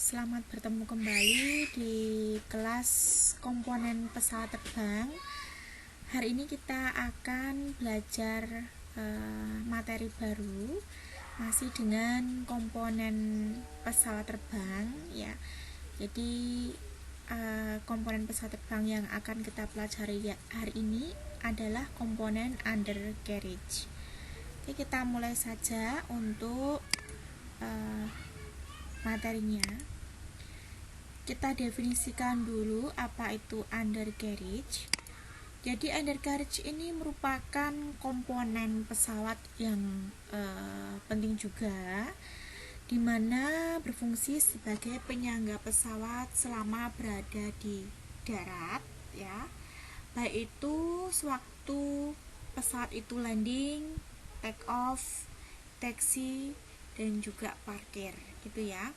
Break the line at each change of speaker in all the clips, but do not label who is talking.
Selamat bertemu kembali di kelas komponen pesawat terbang. Hari ini kita akan belajar materi baru, masih dengan komponen pesawat terbang ya. Jadi komponen pesawat terbang yang akan kita pelajari hari ini adalah komponen undercarriage. Oke, kita mulai saja untuk materinya. Kita definisikan dulu apa itu undercarriage. Jadi undercarriage ini merupakan komponen pesawat yang penting juga, di mana berfungsi sebagai penyangga pesawat selama berada di darat ya. Baik itu sewaktu pesawat itu landing, take off, taxi, dan juga parkir gitu ya.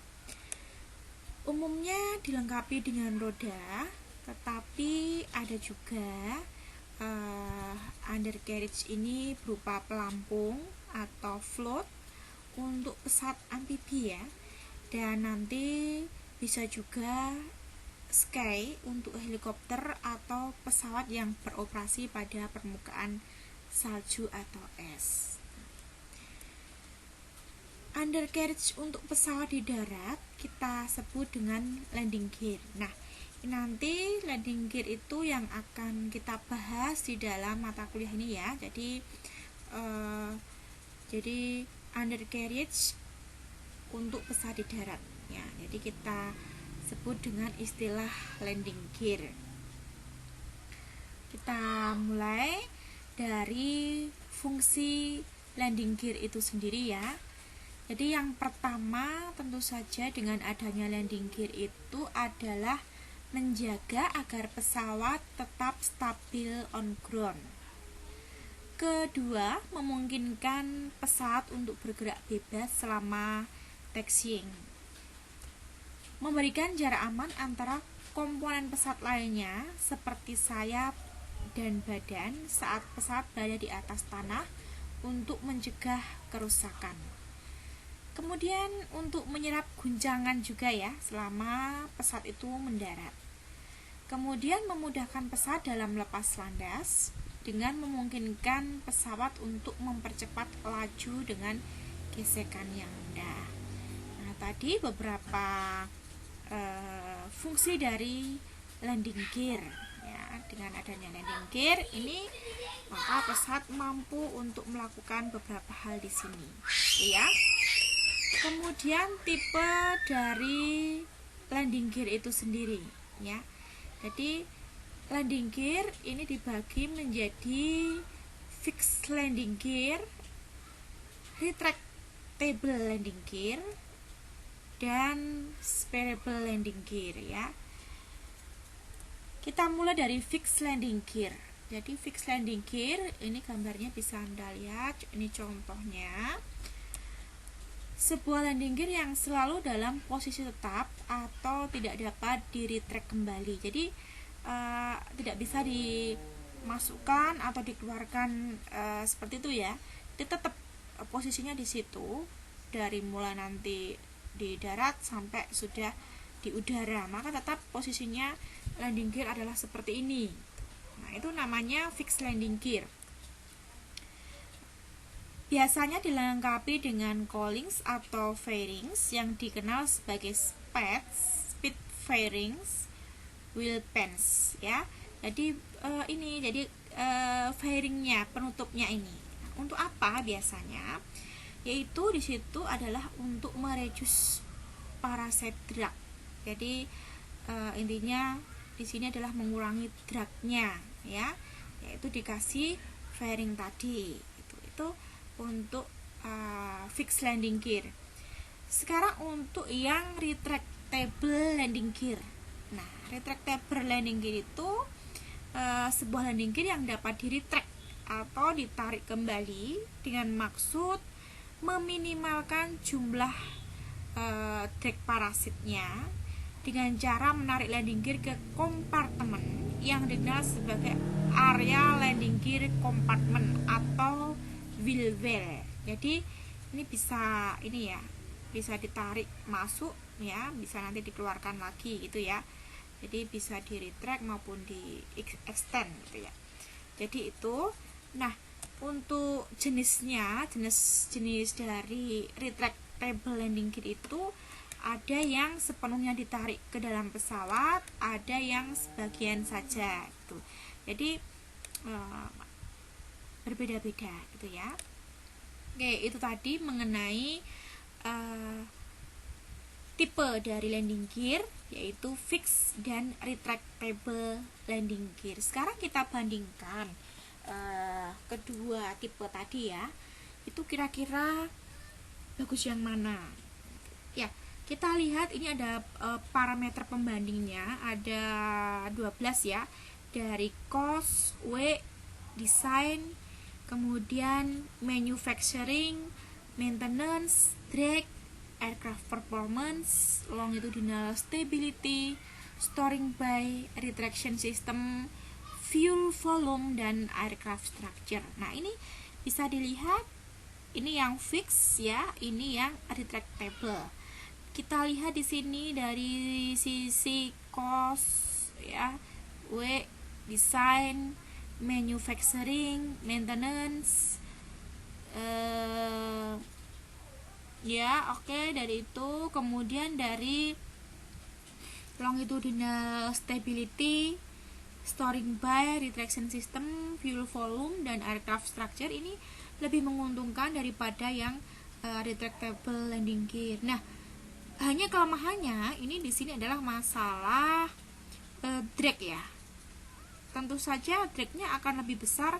Umumnya dilengkapi dengan roda, tetapi ada juga undercarriage ini berupa pelampung atau float untuk pesawat amfibi ya, dan nanti bisa juga sky untuk helikopter atau pesawat yang beroperasi pada permukaan salju atau es. Undercarriage untuk pesawat di darat kita sebut dengan landing gear. Nah, nanti landing gear itu yang akan kita bahas di dalam mata kuliah ini ya. Jadi undercarriage untuk pesawat di darat ya. Jadi kita sebut dengan istilah landing gear. Kita mulai dari fungsi landing gear itu sendiri ya. Jadi yang pertama tentu saja dengan adanya landing gear itu adalah menjaga agar pesawat tetap stabil on ground. Kedua, memungkinkan pesawat untuk bergerak bebas selama taxiing. Memberikan jarak aman antara komponen pesawat lainnya seperti sayap dan badan saat pesawat berada di atas tanah untuk mencegah kerusakan. Kemudian untuk menyerap guncangan juga ya selama pesawat itu mendarat. Kemudian memudahkan pesawat dalam lepas landas dengan memungkinkan pesawat untuk mempercepat laju dengan gesekan yang rendah. Nah, tadi beberapa fungsi dari landing gear ya. Dengan adanya landing gear ini maka pesawat mampu untuk melakukan beberapa hal di sini ya. Kemudian tipe dari landing gear itu sendiri ya. Jadi landing gear ini dibagi menjadi fixed landing gear, retractable landing gear, dan variable landing gear ya. Kita mulai dari fixed landing gear. Jadi fixed landing gear ini gambarnya bisa Anda lihat, ini contohnya. Sebuah landing gear yang selalu dalam posisi tetap atau tidak dapat di-retract kembali. Jadi tidak bisa dimasukkan atau dikeluarkan seperti itu ya. Dia tetap posisinya di situ dari mulai nanti di darat sampai sudah di udara. Maka tetap posisinya landing gear adalah seperti ini. Nah, itu namanya fixed landing gear. Biasanya dilengkapi dengan cowlings atau fairings yang dikenal sebagai speed fairings, wheel pans ya. Jadi fairingnya, penutupnya ini. Untuk apa biasanya? Yaitu di situ adalah untuk mereduce parasite drag. Jadi intinya di sini adalah mengurangi dragnya ya. Yaitu dikasih fairing tadi. Itu untuk fixed landing gear. Sekarang untuk yang retractable landing gear. Nah, retractable landing gear itu sebuah landing gear yang dapat di-retract atau ditarik kembali dengan maksud meminimalkan jumlah drag parasitnya dengan cara menarik landing gear ke kompartemen yang dikenal sebagai area landing gear compartment atau wheel well. Jadi ini bisa ditarik masuk ya, bisa nanti dikeluarkan lagi gitu ya. Jadi bisa di retract maupun di extend gitu ya. Jadi itu. Nah, untuk jenisnya, jenis dari retractable landing gear itu ada yang sepenuhnya ditarik ke dalam pesawat, ada yang sebagian saja gitu. Jadi berbeda-beda gitu ya. Oke, itu tadi mengenai tipe dari landing gear, yaitu fixed dan retractable landing gear. Sekarang kita bandingkan kedua tipe tadi ya, itu kira-kira bagus yang mana ya. Kita lihat ini ada parameter pembandingnya, ada 12 ya, dari cost, weight, design, kemudian manufacturing, maintenance, drag, aircraft performance, longitudinal stability, storing by, retraction system, fuel volume, dan aircraft structure. Nah, ini bisa dilihat, ini yang fix ya, ini yang retractable. Kita lihat di sini dari sisi cost ya, weight, design, manufacturing, maintenance, ya oke. Dari itu kemudian dari longitudinal stability, storing by, retraction system, fuel volume, dan aircraft structure ini lebih menguntungkan daripada yang retractable landing gear. Nah, hanya kelemahannya ini di sini adalah masalah drag ya. Tentu saja dragnya akan lebih besar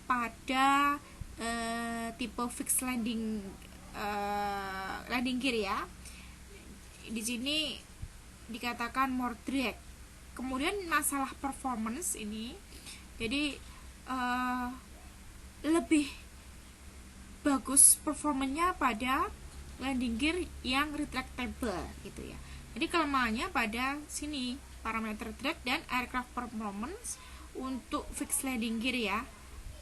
pada tipe fixed landing gear ya. Di sini dikatakan more drag. Kemudian masalah performance ini, jadi lebih bagus performanya pada landing gear yang retractable gitu ya. Jadi kelemahannya pada sini, parameter drag dan aircraft performance untuk fixed landing gear ya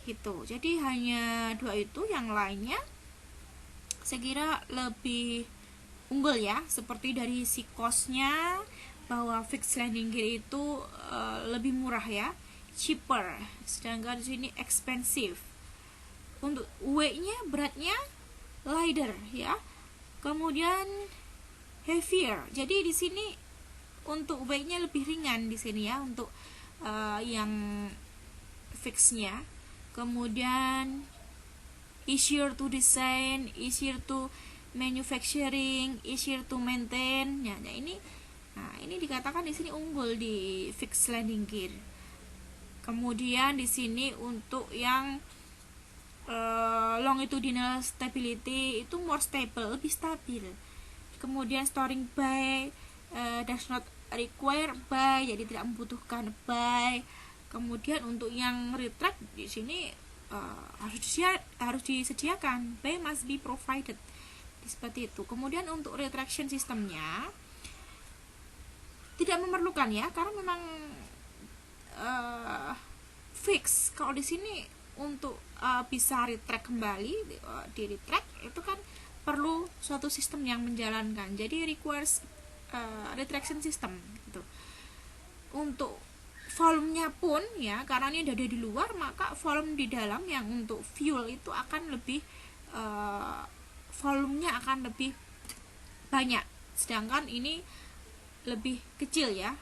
gitu. Jadi hanya dua itu, yang lainnya saya kira lebih unggul ya, seperti dari si cost-nya, bahwa fixed landing gear itu lebih murah ya, cheaper, sedangkan di sini expensive. Untuk weight-nya, beratnya lighter ya, kemudian heavier. Jadi di sini untuk weight-nya lebih ringan di sini ya, untuk yang fix-nya. Kemudian easier to design, easier to manufacturing, easier to maintain. Nah, ini dikatakan di sini unggul di fixed landing gear. Kemudian di sini untuk yang longitudinal stability itu more stable, lebih stabil. Kemudian storing by does not require by, jadi tidak membutuhkan by. Kemudian untuk yang retract di sini harus disediakan, by must be provided, seperti itu. Kemudian untuk retraction sistemnya tidak memerlukan ya, karena memang fix. Kalau di sini untuk bisa retract kembali, di retract itu kan perlu suatu sistem yang menjalankan, jadi requires retraction system gitu. Untuk volumenya pun ya, karena ini ada di luar, maka volume di dalam yang untuk fuel itu akan lebih volumenya akan lebih banyak, sedangkan ini lebih kecil ya,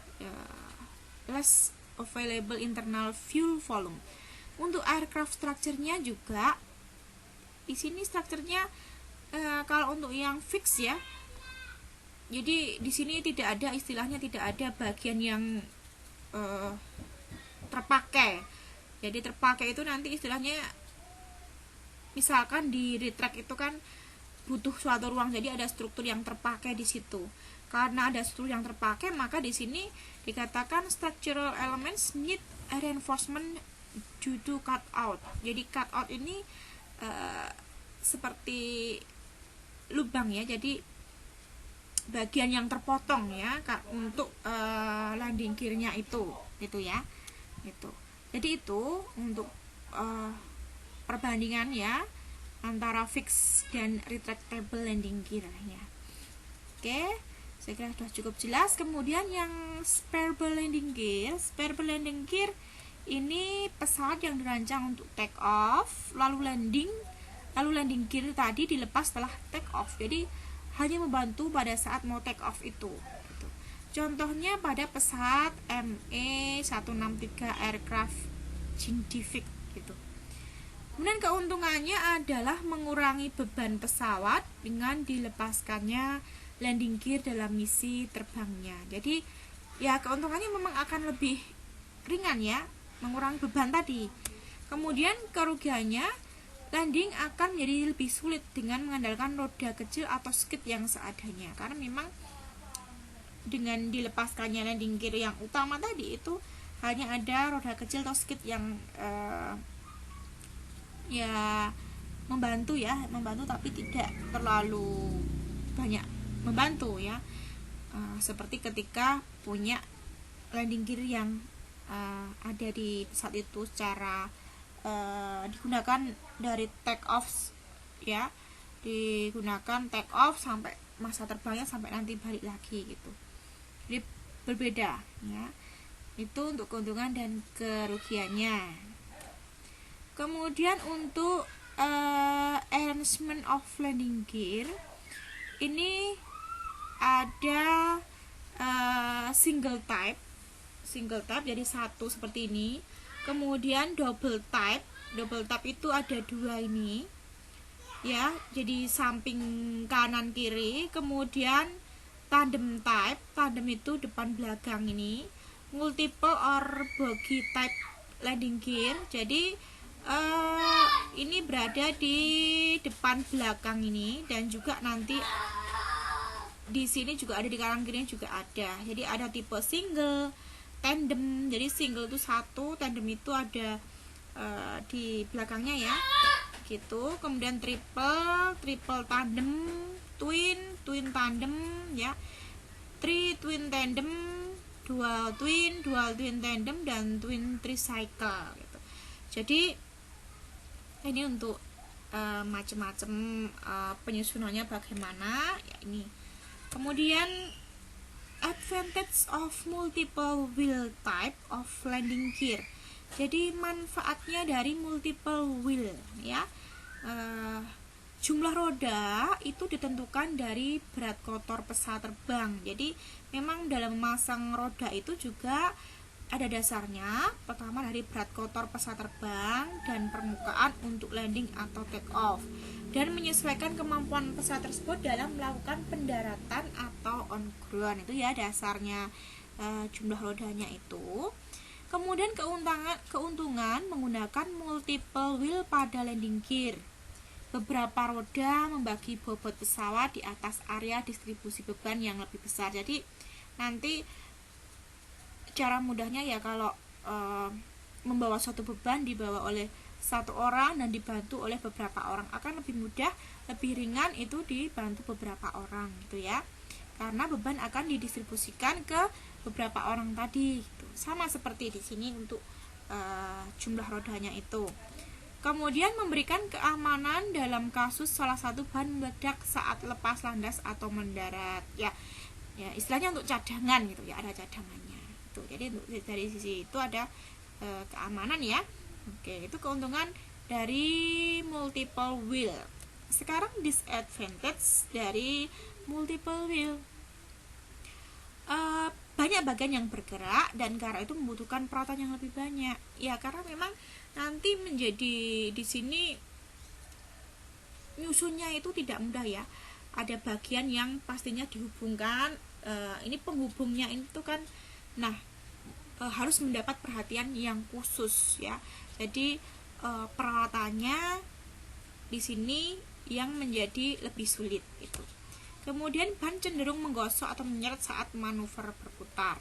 less available internal fuel volume. Untuk aircraft structure-nya juga di sini strukturnya kalau untuk yang fix ya, jadi di sini tidak ada, istilahnya tidak ada bagian yang terpakai. Jadi terpakai itu nanti istilahnya, misalkan di retract itu kan butuh suatu ruang, jadi ada struktur yang terpakai di situ. Karena ada struktur yang terpakai, maka di sini dikatakan structural elements need reinforcement due to cut out. Jadi cut out ini seperti lubang ya, jadi bagian yang terpotong ya untuk landing gear-nya itu gitu ya, gitu. Jadi itu untuk perbandingan ya antara fixed dan retractable landing gear ya. Oke, Saya kira sudah cukup jelas. Kemudian yang spare landing gear. Spare landing gear ini pesawat yang dirancang untuk take off, lalu landing gear tadi dilepas setelah take off. Jadi hanya membantu pada saat mau take off itu. Contohnya pada pesawat ME-163 aircraft scientific gitu. Kemudian keuntungannya adalah mengurangi beban pesawat dengan dilepaskannya landing gear dalam misi terbangnya. Jadi ya keuntungannya memang akan lebih ringan ya, mengurangi beban tadi. Kemudian kerugiannya, landing akan menjadi lebih sulit dengan mengandalkan roda kecil atau skid yang seadanya. Karena memang dengan dilepaskannya landing gear yang utama tadi itu hanya ada roda kecil atau skid yang ya membantu tapi tidak terlalu banyak membantu ya, seperti ketika punya landing gear yang ada di pesawat itu secara digunakan dari take off ya, digunakan take off sampai masa terbangnya sampai nanti balik lagi gitu. Jadi berbeda ya, itu untuk keuntungan dan kerugiannya. Kemudian untuk arrangement of landing gear ini ada single type jadi satu seperti ini. Kemudian double type itu ada dua ini ya, jadi samping kanan kiri. Kemudian tandem itu depan belakang ini. Multiple or bogie type landing gear, jadi ini berada di depan belakang ini, dan juga nanti di sini juga ada, di kanan kirinya juga ada. Jadi ada tipe single, tandem. Jadi single itu satu, tandem itu ada di belakangnya ya gitu. Kemudian triple tandem, twin tandem ya, twin tandem, dual twin tandem, dan twin tricycle gitu. Jadi ini untuk macam-macam penyusunannya bagaimana ya ini. Kemudian advantage of multiple wheel type of landing gear. Jadi manfaatnya dari multiple wheel ya, jumlah roda itu ditentukan dari berat kotor pesawat terbang. Jadi memang dalam memasang roda itu juga ada dasarnya. Pertama dari berat kotor pesawat terbang dan permukaan untuk landing atau take off, dan menyesuaikan kemampuan pesawat tersebut dalam melakukan pendaratan atau on ground. Itu ya dasarnya jumlah rodanya itu. Kemudian keuntungan menggunakan multiple wheel pada landing gear. Beberapa roda membagi bobot pesawat di atas area distribusi beban yang lebih besar. Jadi nanti cara mudahnya ya, kalau membawa suatu beban dibawa oleh satu orang dan dibantu oleh beberapa orang, akan lebih mudah, lebih ringan itu dibantu beberapa orang gitu ya, karena beban akan didistribusikan ke beberapa orang tadi gitu. Sama seperti di sini untuk jumlah rodanya itu. Kemudian memberikan keamanan dalam kasus salah satu bahan meledak saat lepas landas atau mendarat ya istilahnya untuk cadangan gitu ya, ada cadangannya itu. Jadi dari sisi itu ada keamanan ya. Oke, itu keuntungan dari multiple wheel. Sekarang disadvantage dari multiple wheel. Banyak bagian yang bergerak, dan karena itu membutuhkan perawatan yang lebih banyak ya, karena memang nanti menjadi di sini nyusunnya itu tidak mudah ya. Ada bagian yang pastinya dihubungkan, ini penghubungnya itu kan harus mendapat perhatian yang khusus ya. Jadi peralatannya di sini yang menjadi lebih sulit itu. Kemudian ban cenderung menggosok atau menyeret saat manuver berputar.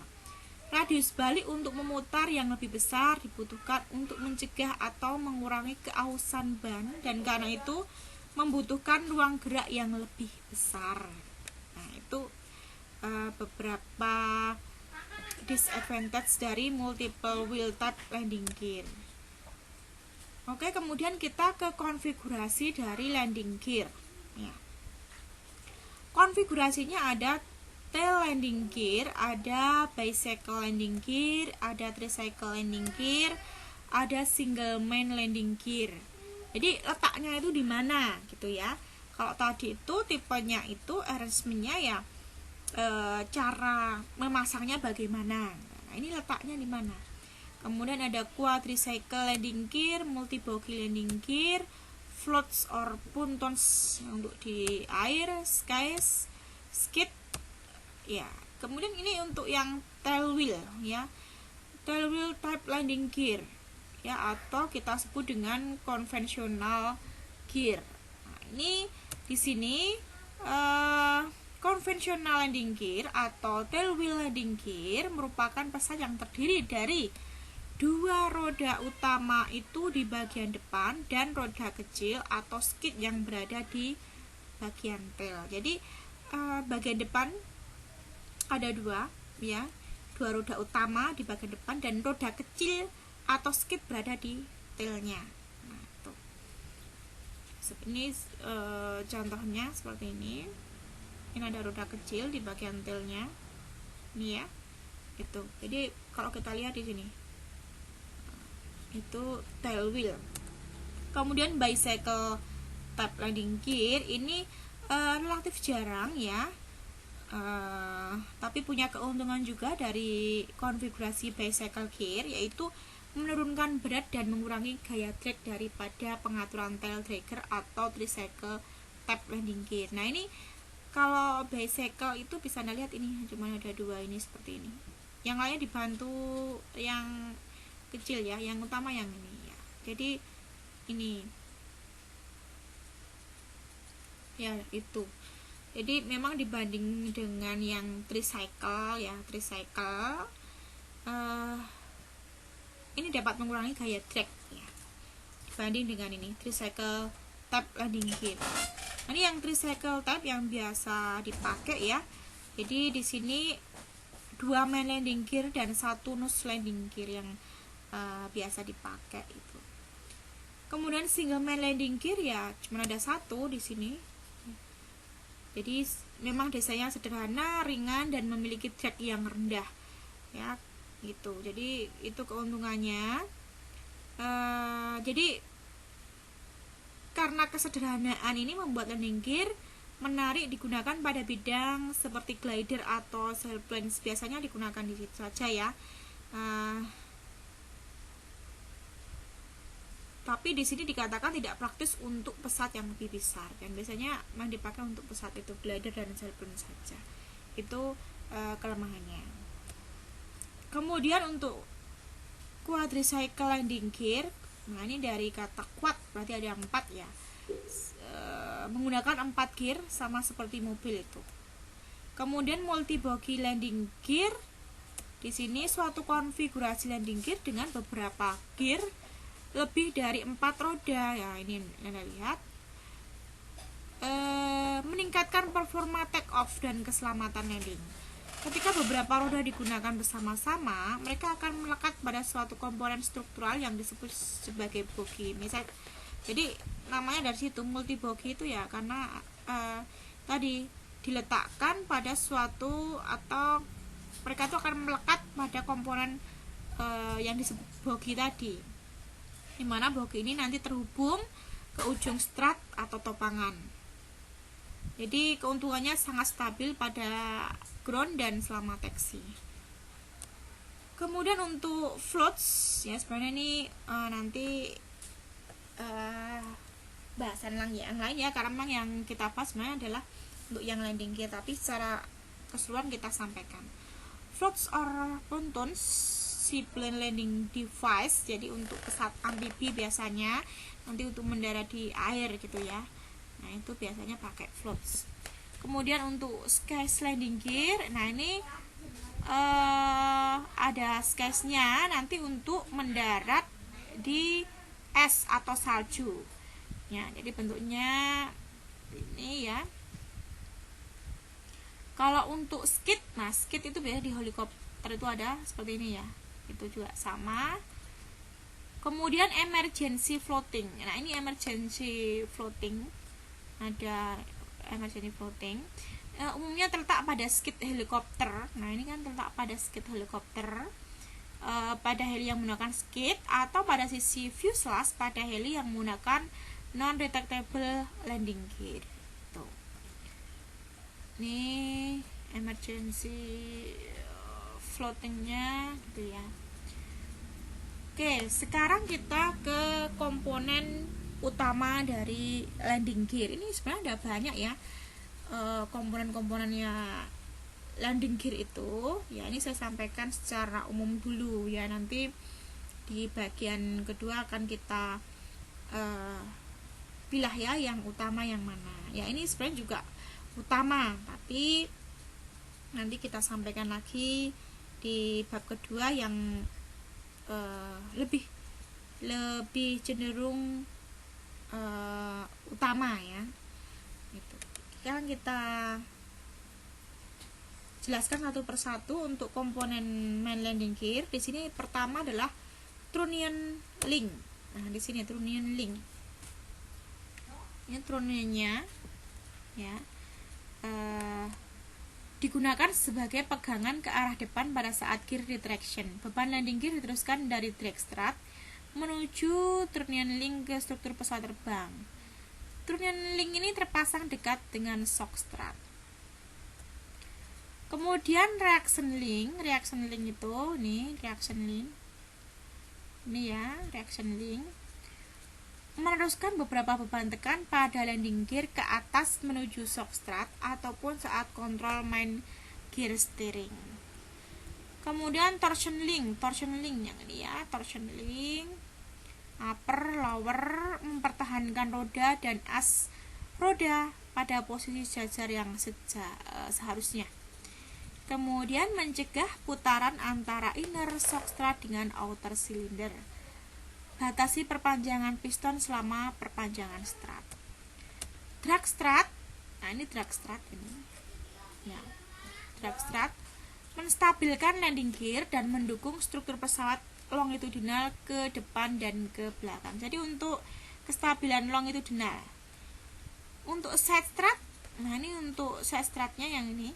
Radius balik untuk memutar yang lebih besar dibutuhkan untuk mencegah atau mengurangi keausan ban, dan karena itu membutuhkan ruang gerak yang lebih besar. Nah, itu beberapa disadvantage dari multiple wheel type landing gear. Oke, kemudian kita ke konfigurasi dari landing gear ya. Konfigurasinya ada tail landing gear, ada bicycle landing gear, ada tricycle landing gear, ada single main landing gear. Jadi letaknya itu di mana gitu ya. Kalau tadi itu tipenya itu arrangementnya ya cara memasangnya bagaimana. Nah, ini letaknya di mana. Kemudian ada quadricycle landing gear, multi bogie landing gear, floats or pontons untuk di air, skies, skid ya. Kemudian ini untuk yang tail wheel ya, tail wheel type landing gear ya, atau kita sebut dengan konvensional gear. Nah, ini di sini konvensional landing gear atau tail wheel landing gear merupakan pesawat yang terdiri dari dua roda utama itu di bagian depan dan roda kecil atau skid yang berada di bagian tail. Jadi bagian depan ada dua ya, dua roda utama di bagian depan dan roda kecil atau skid berada di tailnya. Nah, tuh. Ini contohnya seperti ini. Ini ada roda kecil di bagian tailnya. Ini ya. Itu. Jadi kalau kita lihat di sini. Itu tail wheel. Kemudian bicycle type landing gear ini relatif jarang ya. Tapi punya keuntungan juga dari konfigurasi bicycle gear, yaitu menurunkan berat dan mengurangi gaya drag daripada pengaturan tail dragger atau tricycle type landing gear. Nah, ini kalau bicycle itu bisa Anda lihat ini cuma ada dua ini seperti ini. Yang lainnya dibantu yang kecil ya, yang utama yang ini ya. Jadi ini ya itu. Jadi memang dibanding dengan yang tricycle ya, tricycle ini dapat mengurangi gaya drag ya, dibanding dengan ini tricycle type landing gear. Ini yang tricycle type yang biasa dipakai ya. Jadi di sini dua main landing gear dan satu nose landing gear yang biasa dipakai itu. Kemudian single main landing gear ya cuma ada satu di sini. Jadi memang desainnya sederhana, ringan dan memiliki drag yang rendah ya gitu. Jadi itu keuntungannya. Jadi karena kesederhanaan ini membuat landing gear menarik digunakan pada bidang seperti glider atau sailplanes. Biasanya digunakan di situ saja ya. Tapi di sini dikatakan tidak praktis untuk pesawat yang lebih besar, dan biasanya yang dipakai untuk pesawat itu glider dan sailplane saja. Itu kelemahannya. Kemudian untuk quadricycle landing gear, nah ini dari kata quad berarti ada 4 ya, menggunakan 4 gear sama seperti mobil itu. Kemudian multi bogie landing gear, di sini suatu konfigurasi landing gear dengan beberapa gear lebih dari 4 roda ya. Ini Anda lihat, meningkatkan performa take off dan keselamatan landing. Ketika beberapa roda digunakan bersama-sama, mereka akan melekat pada suatu komponen struktural yang disebut sebagai bogie. Misal, jadi namanya dari situ multi bogie itu ya, karena tadi diletakkan pada suatu, atau mereka itu akan melekat pada komponen yang disebut bogie tadi, dimana bogie ini nanti terhubung ke ujung strut atau topangan. Jadi keuntungannya sangat stabil pada ground dan selama taksi. Kemudian untuk floats ya, sebenarnya ini nanti bahasan yang lain ya, karena memang yang kita bahas sebenarnya adalah untuk yang landing gear, tapi secara keseluruhan kita sampaikan. Floats or pontons seaplane landing device, jadi untuk pesawat amfibi biasanya nanti untuk mendarat di air gitu ya. Nah, itu biasanya pakai floats. Kemudian untuk skies landing gear, nah ini ada skiesnya nanti untuk mendarat di es atau salju ya. Jadi bentuknya ini ya. Kalau untuk skid, nah skid itu biasanya di helikopter itu ada seperti ini ya, itu juga sama. Kemudian emergency floating, nah ini emergency floating, ada emergency floating. umumnya terletak pada skid helikopter. Nah, ini kan terletak pada skid helikopter, pada heli yang menggunakan skid, atau pada sisi fuselage pada heli yang menggunakan non-retractable landing gear. Tuh. Ini emergency floatingnya gitu ya. Oke, sekarang kita ke komponen utama dari landing gear. Ini sebenarnya ada banyak ya komponen-komponennya landing gear itu. Ya, ini saya sampaikan secara umum dulu ya. Nanti di bagian kedua akan kita pilah ya yang utama yang mana. Ya, ini sebenarnya juga utama, tapi nanti kita sampaikan lagi di bab kedua yang lebih cenderung utama ya. Gitu. Sekarang kita jelaskan satu persatu untuk komponen main landing gear. Di sini pertama adalah trunnion link. Nah, di sini trunnion link. Ini trunnionnya ya. Digunakan sebagai pegangan ke arah depan pada saat gear retraction. Beban landing gear diteruskan dari drag strut menuju trunnion link ke struktur pesawat terbang. Trunnion link ini terpasang dekat dengan shock strut. Kemudian reaction link itu nih, reaction link. Ini ya, reaction link meneruskan beberapa beban tekan pada landing gear ke atas menuju shock strut ataupun saat kontrol main gear steering. Kemudian torsion link yang ini ya, torsion link upper lower mempertahankan roda dan as roda pada posisi sejajar yang seharusnya. Kemudian mencegah putaran antara inner shock strut dengan outer cylinder. Batasi perpanjangan piston selama perpanjangan strut. Drag strut, nah ini drag strut ini. Ya. Drag strut menstabilkan landing gear dan mendukung struktur pesawat longitudinal ke depan dan ke belakang. Jadi untuk kestabilan longitudinal. Untuk side strut, nah ini untuk side strutnya yang ini.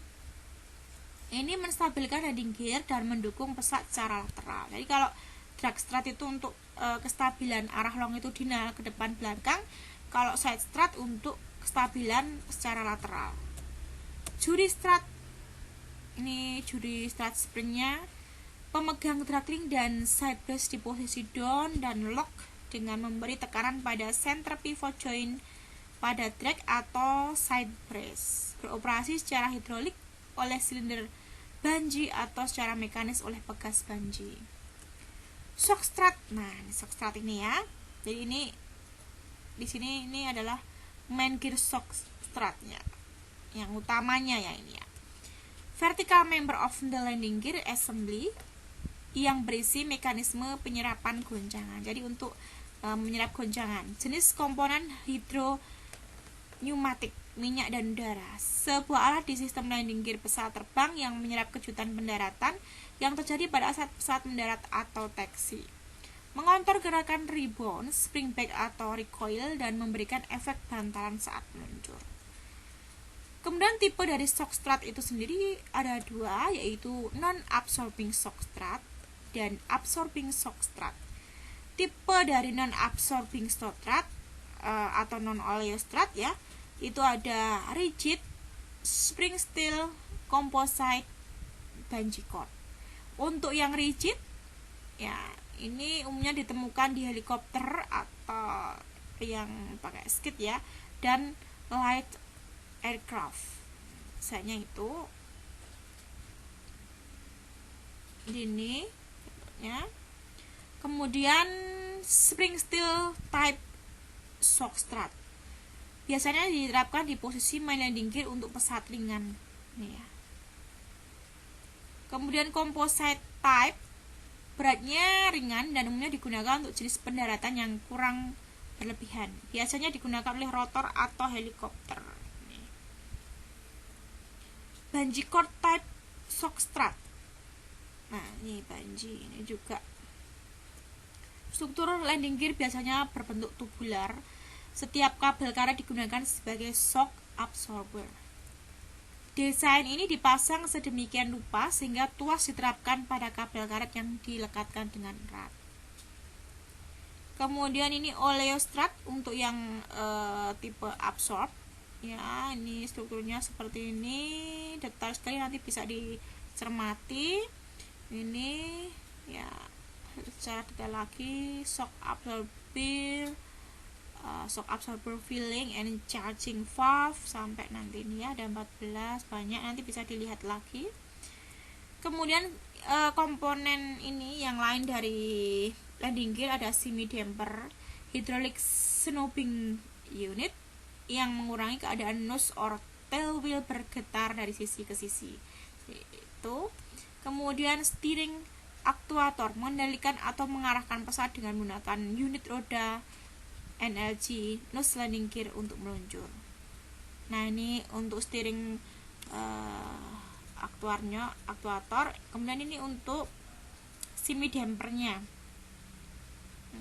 Ini menstabilkan landing gear dan mendukung pesawat secara lateral. Jadi kalau drag strut itu untuk kestabilan arah longitudinal ke depan belakang, kalau side strut untuk kestabilan secara lateral. Jury strut, ini jury strut springnya pemegang drag ring dan side brace di posisi down dan lock dengan memberi tekanan pada center pivot joint pada drag atau side brace. Beroperasi secara hidrolik oleh silinder bungee atau secara mekanis oleh pegas bungee. Shock strut, nah ini shock strut ini ya. Jadi ini di sini ini adalah main gear shock strutnya, yang utamanya ya ini ya. Vertical member of the landing gear assembly yang berisi mekanisme penyerapan goncangan. Jadi untuk menyerap goncangan. Jenis komponen hidropneumatik, minyak dan udara. Sebuah alat di sistem landing gear pesawat terbang yang menyerap kejutan pendaratan yang terjadi pada saat pesawat mendarat atau taksi. Mengontrol gerakan rebound, spring back atau recoil dan memberikan efek bantalan saat meluncur. Kemudian tipe dari shock strut itu sendiri ada dua, yaitu non-absorbing shock strut dan absorbing shock strut. Tipe dari non-absorbing shock strut atau non-oleo strut ya, itu ada rigid, spring steel, composite, bungee cord. Untuk yang rigid ya, ini umumnya ditemukan di helikopter atau yang pakai skid ya, dan light aircraft. Misalnya itu ini ya. Kemudian spring steel type shock strut biasanya diterapkan di posisi main landing gear untuk pesawat ringan nih ya. Kemudian composite type beratnya ringan dan umumnya digunakan untuk jenis pendaratan yang kurang berlebihan. Biasanya digunakan oleh rotor atau helikopter. Bungee cord type shock strut. Nah, ini bungee ini juga. Struktur landing gear biasanya berbentuk tubular. Setiap kabel karet digunakan sebagai shock absorber. Desain ini dipasang sedemikian rupa sehingga tuas diterapkan pada kabel karet yang dilekatkan dengan erat. Kemudian ini oleostrat untuk yang tipe absorb. Ya, ini strukturnya seperti ini, detail sekali, nanti bisa dicermati. Ini ya secara detail lagi. Shock absorber filling and charging valve sampai nanti ini ya, ada 14, banyak, nanti bisa dilihat lagi. Kemudian komponen ini yang lain dari landing gear ada semi damper, hydraulic snobbing unit yang mengurangi keadaan nose or tail wheel bergetar dari sisi ke sisi. Itu. Kemudian steering aktuator mengendalikan atau mengarahkan pesawat dengan menggunakan unit roda NLG nose landing gear untuk meluncur. Nah, ini untuk steering aktuator. Kemudian ini untuk semi dampernya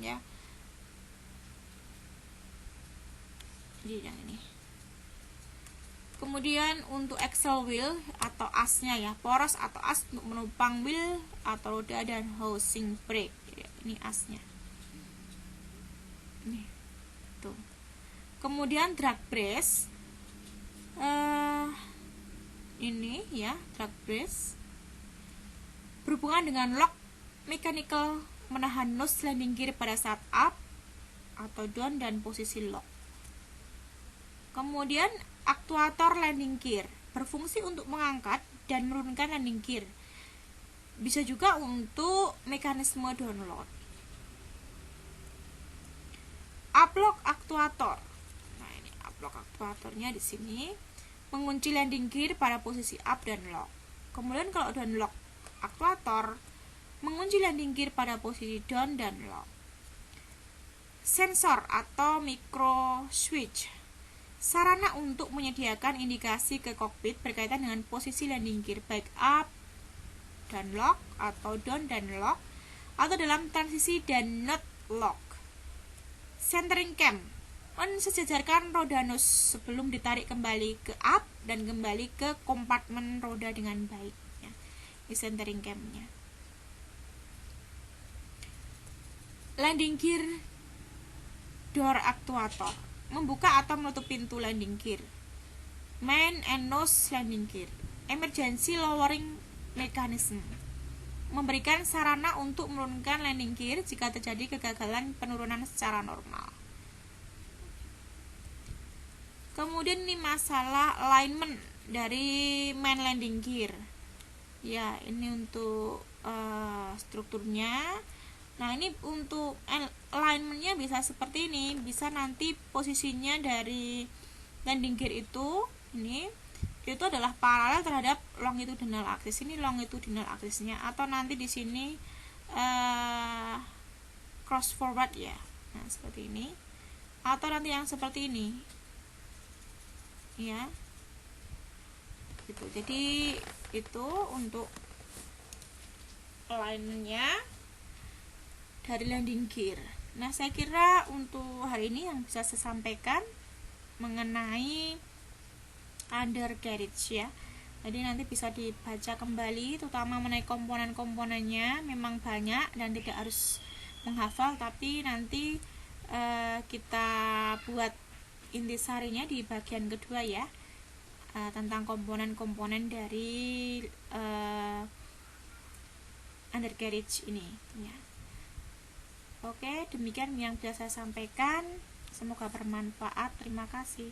ya, jadi yang ini. Kemudian untuk axle wheel atau asnya ya, poros atau as untuk menopang wheel atau roda dan housing brake. Ini asnya. Nih, tuh. Kemudian drag brace. Ini ya, drag brace berhubungan dengan lock mechanical menahan nose landing gear pada saat up atau down dan posisi lock. Kemudian aktuator landing gear berfungsi untuk mengangkat dan menurunkan landing gear. Bisa juga untuk mekanisme download. Uplock aktuator. Nah, ini uplock aktuatornya di sini mengunci landing gear pada posisi up dan lock. Kemudian kalau downlock aktuator mengunci landing gear pada posisi down dan lock. Sensor atau micro switch, sarana untuk menyediakan indikasi ke kokpit berkaitan dengan posisi landing gear baik up dan lock atau down dan lock atau dalam transisi dan not lock. Centering cam mensejajarkan roda nose sebelum ditarik kembali ke up dan kembali ke kompartemen roda dengan baik ya. Ini centering camnya. Landing gear door actuator membuka atau menutup pintu landing gear. Main and nose landing gear, emergency lowering mechanism, memberikan sarana untuk menurunkan landing gear jika terjadi kegagalan penurunan secara normal. Kemudian ini masalah alignment dari main landing gear. Ya, ini untuk strukturnya. Nah, ini untuk alignmentnya bisa seperti ini. Bisa nanti posisinya dari landing gear itu adalah paralel terhadap longitudinal axis. Ini longitudinal axisnya, atau nanti di sini cross forward ya. Nah, seperti ini. Atau nanti yang seperti ini. Ya. Gitu. Jadi itu untuk alignmentnya dari landing gear. Nah, saya kira untuk hari ini yang bisa saya sampaikan mengenai undercarriage ya. Jadi nanti bisa dibaca kembali, terutama mengenai komponen-komponennya. Memang banyak dan tidak harus menghafal, tapi nanti kita buat intisarinya di bagian kedua ya, tentang komponen-komponen dari undercarriage ini ya. Oke, demikian yang bisa saya sampaikan. Semoga bermanfaat. Terima kasih.